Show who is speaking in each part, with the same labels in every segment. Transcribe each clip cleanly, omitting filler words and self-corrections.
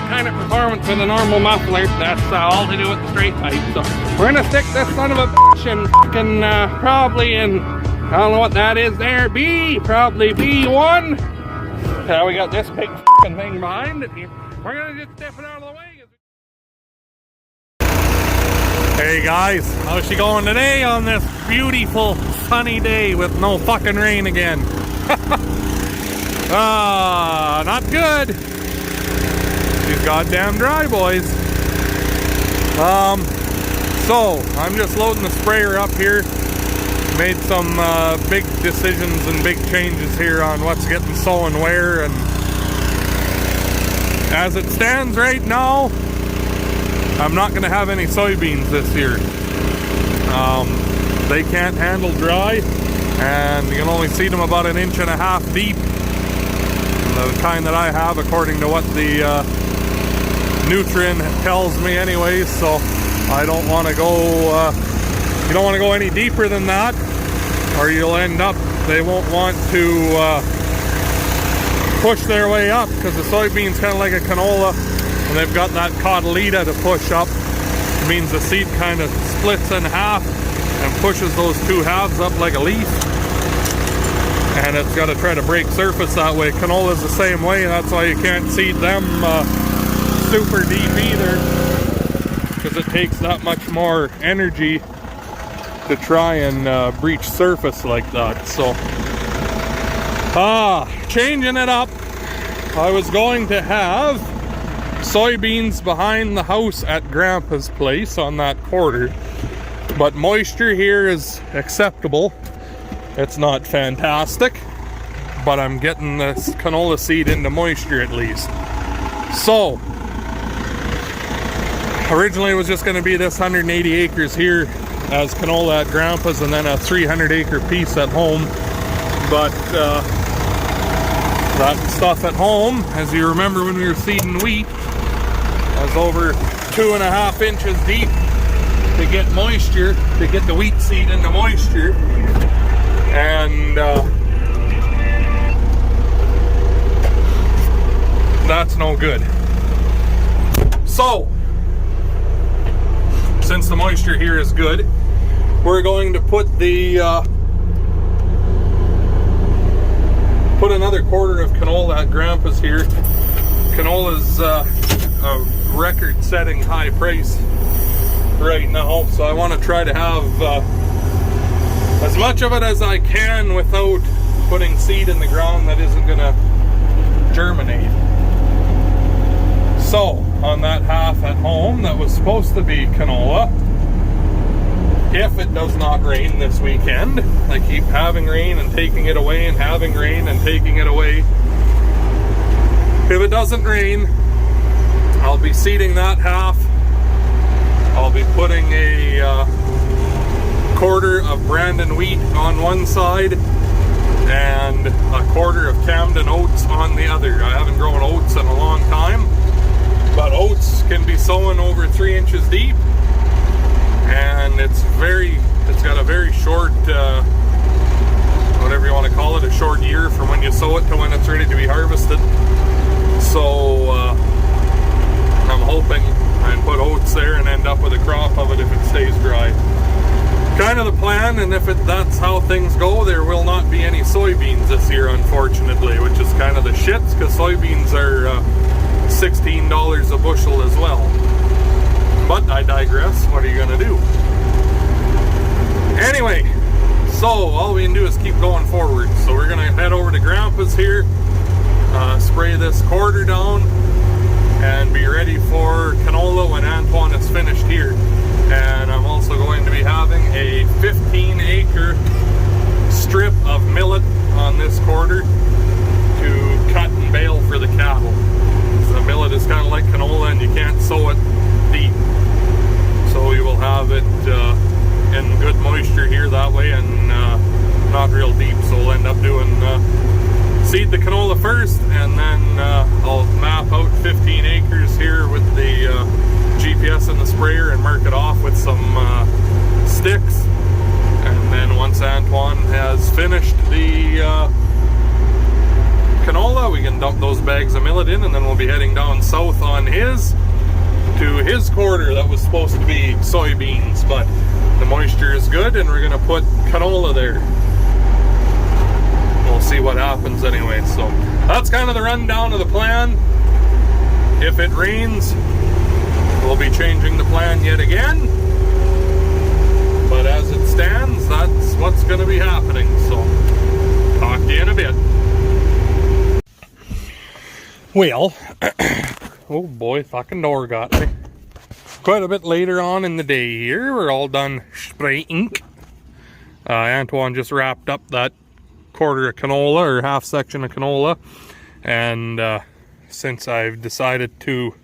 Speaker 1: kind of performance with a normal muffler. That's all to do with the straight pipe. So we're gonna stick this son of a bitch in fucking probably in, I don't know what that is there, probably B1. We got this big fucking thing behind it here. We're gonna just step it out of the way. Hey guys, how's she going today on this beautiful sunny day with no fucking rain again? Not good. She's goddamn dry, boys. So I'm just loading the sprayer up here. Made some big decisions and big changes here on what's getting sown where, and as it stands right now, I'm not going to have any soybeans this year. They can't handle dry, and you can only seed them about 1.5 inches deep. The kind that I have, according to what the nutrient tells me anyways, so I don't want to go, you don't want to go any deeper than that, or you'll end up, they won't want to push their way up, because the soybean's kind of like a canola, and they've got that cotyledon to push up. It means the seed kind of splits in half and pushes those two halves up like a leaf, and it's got to try to break surface that way. Canola's the same way, and that's why you can't seed them super deep either, because it takes that much more energy to try and breach surface like that. So changing it up. I was going to have soybeans behind the house at Grandpa's place on that quarter, but moisture here is acceptable. It's not fantastic, but I'm getting this canola seed into moisture at least. So originally it was just going to be this 180 acres here as canola at Grandpa's, and then a 300-acre piece at home. But that stuff at home, as you remember when we were seeding wheat, was over 2.5 inches deep to get moisture, to get the wheat seed into moisture. And that's no good. So since the moisture here is good, we're going to put the put another quarter of canola at Grandpa's here. Canola's a record-setting high price right now, so I want to try to have as much of it as I can without putting seed in the ground that isn't going to germinate. So on that half at home that was supposed to be canola, if it does not rain this weekend, I keep having rain and taking it away and having rain and taking it away. If it doesn't rain, I'll be seeding that half. I'll be putting a quarter of Brandon wheat on one side and a quarter of Camden oats on the other. I haven't grown oats in a long time, but oats can be sown over 3 inches deep, and it's got a very short, whatever you want to call it, a short year from when you sow it to when it's ready to be harvested. So I'm hoping I put oats there and end up with a crop of it if it stays dry. Kind of the plan, and if that's how things go, there will not be any soybeans this year, unfortunately, which is kind of the shits, because soybeans are $16 a bushel as well. But I digress. What are you going to do? Anyway, so all we can do is keep going forward. So we're going to head over to Grandpa's here, spray this quarter down, and be ready for canola when Antoine is finished here. And I'm also going to be having a 15-acre strip of millet on this quarter to cut and bale for the cattle. So the millet is kind of like canola, and you can't sow it deep. So we will have it in good moisture here that way, and not real deep. So we'll end up doing seed the canola first, and then I'll map out 15 acres here with the GPS and the sprayer and mark it off with some sticks. And then once Antoine has finished the canola. We can dump those bags of millet in, and then we'll be heading down south on his to his quarter that was supposed to be soybeans, but the moisture is good and we're gonna put canola there. We'll see what happens anyway. So that's kind of the rundown of the plan. If it rains, we'll be changing the plan yet again, but as it stands, that's what's going to be happening. So talk to you in a bit. Well, oh boy, fucking door got me. Quite a bit later on in the day here. We're all done spraying. Antoine just wrapped up that quarter of canola, or half section of canola, and since I've decided to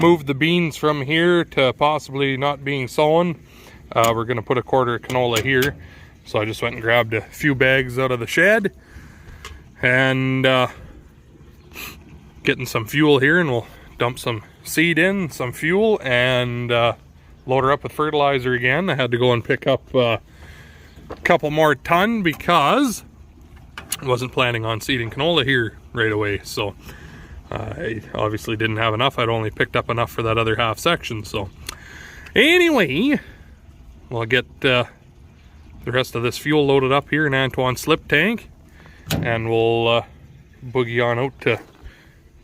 Speaker 1: move the beans from here to possibly not being sown, we're going to put a quarter of canola here. So I just went and grabbed a few bags out of the shed and getting some fuel here, and we'll dump some seed in, some fuel, and load her up with fertilizer again. I had to go and pick up a couple more ton because I wasn't planning on seeding canola here right away. So I obviously didn't have enough. I'd only picked up enough for that other half section. So anyway, we'll get the rest of this fuel loaded up here in Antoine's slip tank, and we'll boogie on out to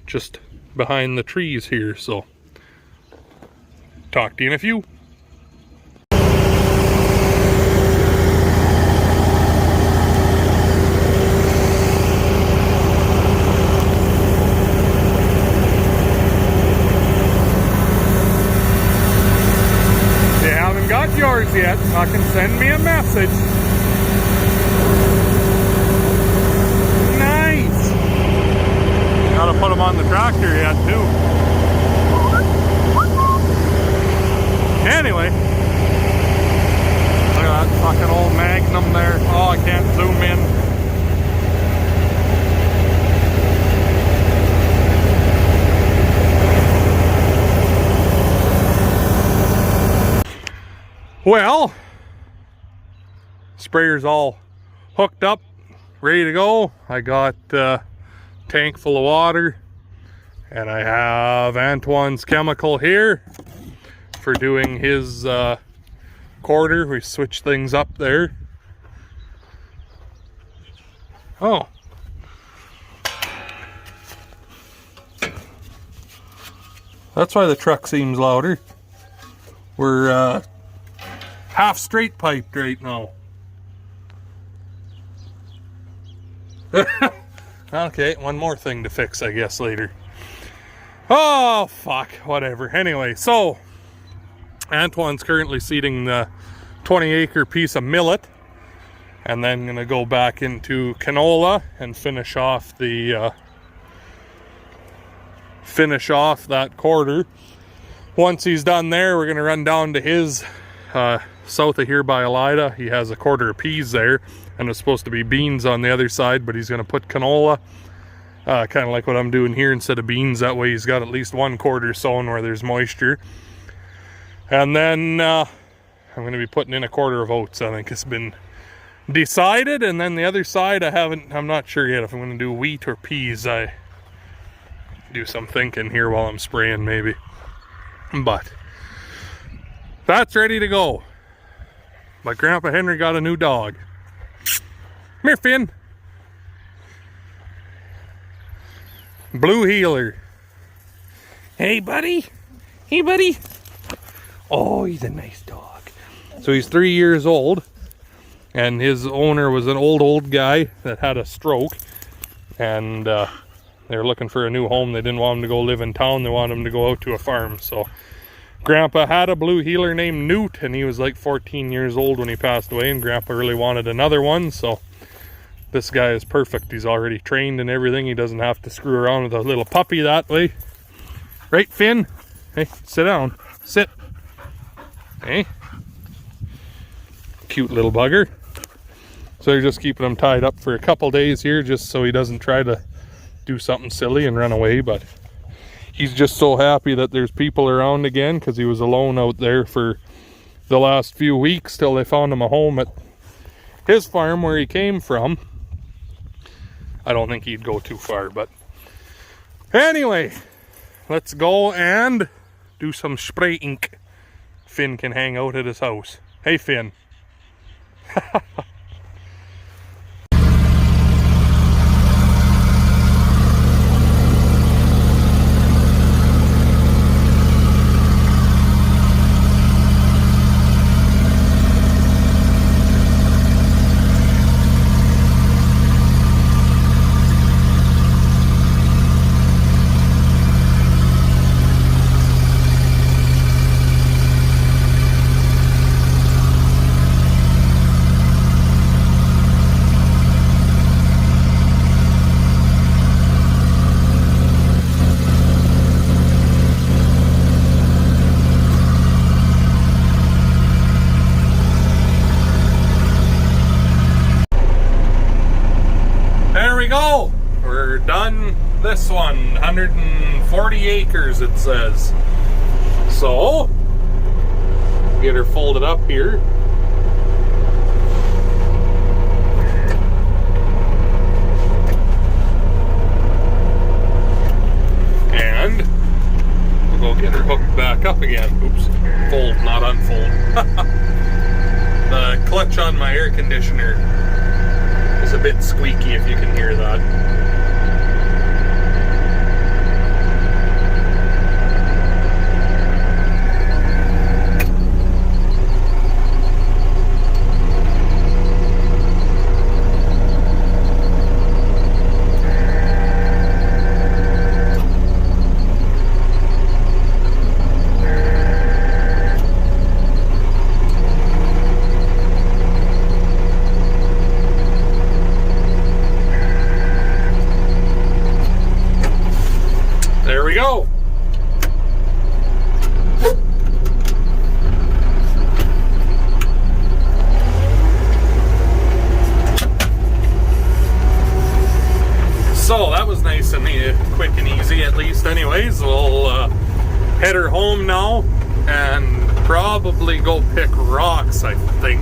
Speaker 1: just behind the trees here. So talk to you in a few. Yours yet, fucking send me a message. Nice. Gotta put them on the tractor yet too. Anyway, look at that fucking old Magnum there. Oh, I can't zoom in. Well, sprayer's all hooked up, ready to go. I got a tank full of water, and I have Antoine's chemical here for doing his quarter. We switched things up there. Oh. That's why the truck seems louder. We're half straight piped right now. Okay, one more thing to fix, I guess, later. Oh, fuck, whatever. Anyway, so Antoine's currently seeding the 20-acre piece of millet, and then gonna go back into canola and finish off the that quarter. Once he's done there, we're gonna run down to his south of here by Elida. He has a quarter of peas there, and it's supposed to be beans on the other side, but he's going to put canola, kind of like what I'm doing here, instead of beans. That way he's got at least one quarter sown where there's moisture. And then I'm going to be putting in a quarter of oats. I think it's been decided. And then the other side, I'm not sure yet if I'm going to do wheat or peas. I do some thinking here while I'm spraying maybe, but that's ready to go. My Grandpa Henry got a new dog. Come here, Finn. Blue Heeler. Hey, buddy. Hey, buddy. Oh, he's a nice dog. So he's 3 years old, and his owner was an old guy that had a stroke, and they were looking for a new home. They didn't want him to go live in town. They wanted him to go out to a farm. So Grandpa had a blue heeler named Newt, and he was like 14 years old when he passed away, and Grandpa really wanted another one. So this guy is perfect. He's already trained and everything. He doesn't have to screw around with a little puppy that way. Right, Finn? Hey, sit down. Sit. Hey. Cute little bugger. So they're just keeping him tied up for a couple days here, just so he doesn't try to do something silly and run away. But he's just so happy that there's people around again, because he was alone out there for the last few weeks till they found him a home at his farm where he came from. I don't think he'd go too far, but anyway, let's go and do some spray ink. Finn can hang out at his house. Hey, Finn. Go. We're done this one. 140 acres it says. So get her folded up here. And we'll go get her hooked back up again. Oops. Fold, not unfold. The clutch on my air conditioner is a bit squeaky, if you can hear that. There we go. So that was nice and quick and easy, at least. Anyways, we'll head her home now and probably go pick rocks, I think.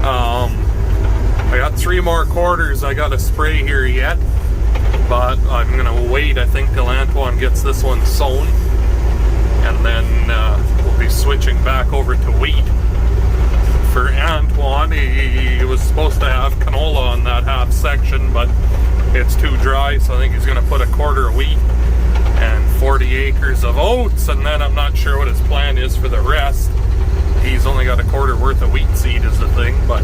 Speaker 1: I got 3 more quarters I got to spray here yet. But I'm going to wait, I think, till Antoine gets this one sown. And then we'll be switching back over to wheat. For Antoine, he was supposed to have canola on that half section, but it's too dry, so I think he's going to put a quarter of wheat and 40 acres of oats, and then I'm not sure what his plan is for the rest. He's only got a quarter worth of wheat seed is the thing, but...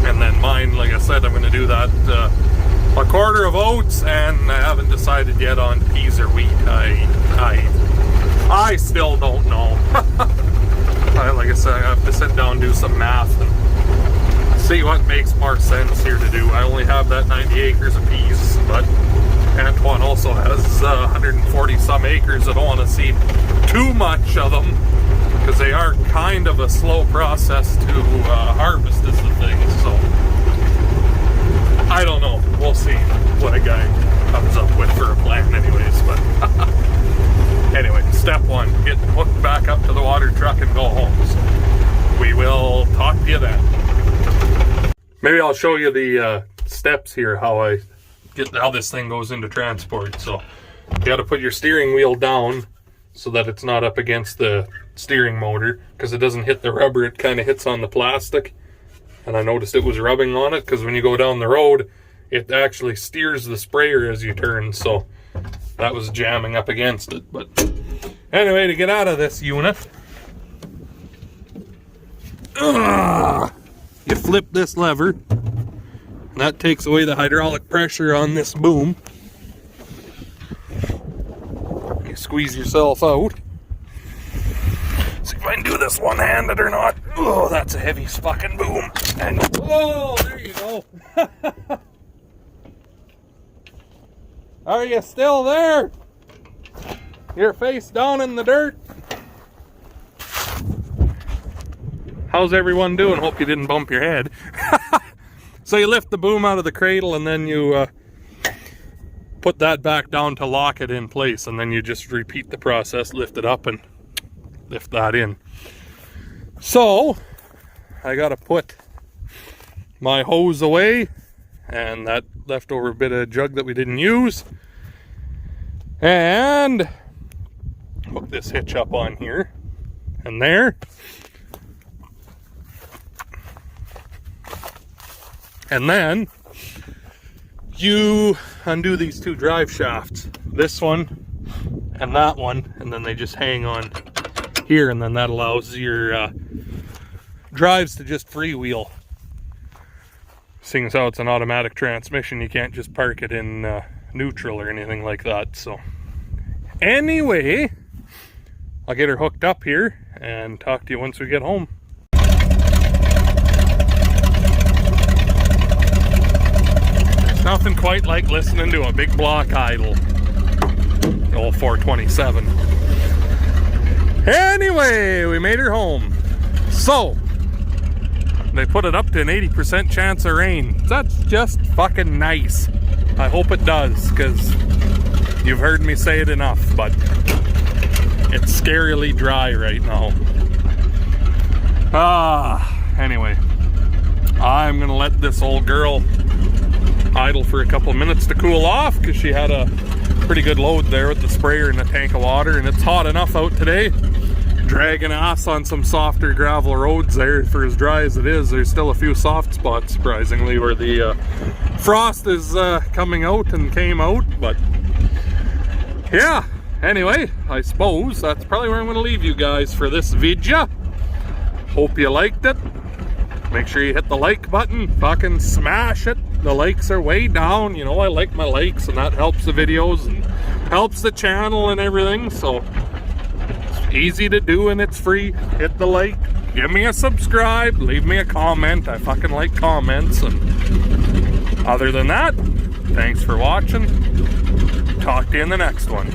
Speaker 1: And then mine, like I said, I'm going to do that... a quarter of oats, and I haven't decided yet on peas or wheat. I still don't know. Like I said, I have to sit down and do some math and see what makes more sense here to do. I only have that 90 acres of peas, but Antoine also has 140 some acres. I don't want to seed too much of them because they are kind of a slow process to harvest is the thing, so I don't know. We'll see what a guy comes up with for a plan anyways, but anyway, step 1, get hooked back up to the water truck and go home. So we will talk to you then. Maybe I'll show you the steps here, how this thing goes into transport. So you got to put your steering wheel down so that it's not up against the steering motor, because it doesn't hit the rubber, it kind of hits on the plastic. And I noticed it was rubbing on it, because when you go down the road, it actually steers the sprayer as you turn, so that was jamming up against it. But anyway, to get out of this unit, you flip this lever, and that takes away the hydraulic pressure on this boom. You squeeze yourself out. See if I can do this one-handed or not. Oh, that's a heavy fucking boom. And oh, there you go. Are you still there? Your face down in the dirt. How's everyone doing? Hope you didn't bump your head. So you lift the boom out of the cradle, and then you put that back down to lock it in place, and then you just repeat the process, lift it up and lift that in. So I gotta put my hose away and that leftover bit of jug that we didn't use. And hook this hitch up on here and there. And then you undo these two drive shafts, this one and that one, and then they just hang on here, and then that allows your drives to just freewheel. Seeing as how it's an automatic transmission, you can't just park it in neutral or anything like that. So anyway, I'll get her hooked up here and talk to you once we get home. There's nothing quite like listening to a big block idle. The old 427. Anyway, we made her home. So they put it up to an 80% chance of rain. That's just fucking nice. I hope it does, because you've heard me say it enough, but it's scarily dry right now. Anyway, I'm gonna let this old girl idle for a couple of minutes to cool off, because she had a pretty good load there with the sprayer and a tank of water, and it's hot enough out today. Dragging ass on some softer gravel roads there. For as dry as it is, there's still a few soft spots, surprisingly, where the frost is coming out and came out. But yeah, anyway, I suppose that's probably where I'm going to leave you guys for this video. Hope you liked it. Make sure you hit the like button, fucking smash it. The likes are way down, you know, I like my likes, and that helps the videos and helps the channel and everything. So it's easy to do and it's free. Hit the like, give me a subscribe, leave me a comment. I fucking like comments. And other than that, thanks for watching. Talk to you in the next one.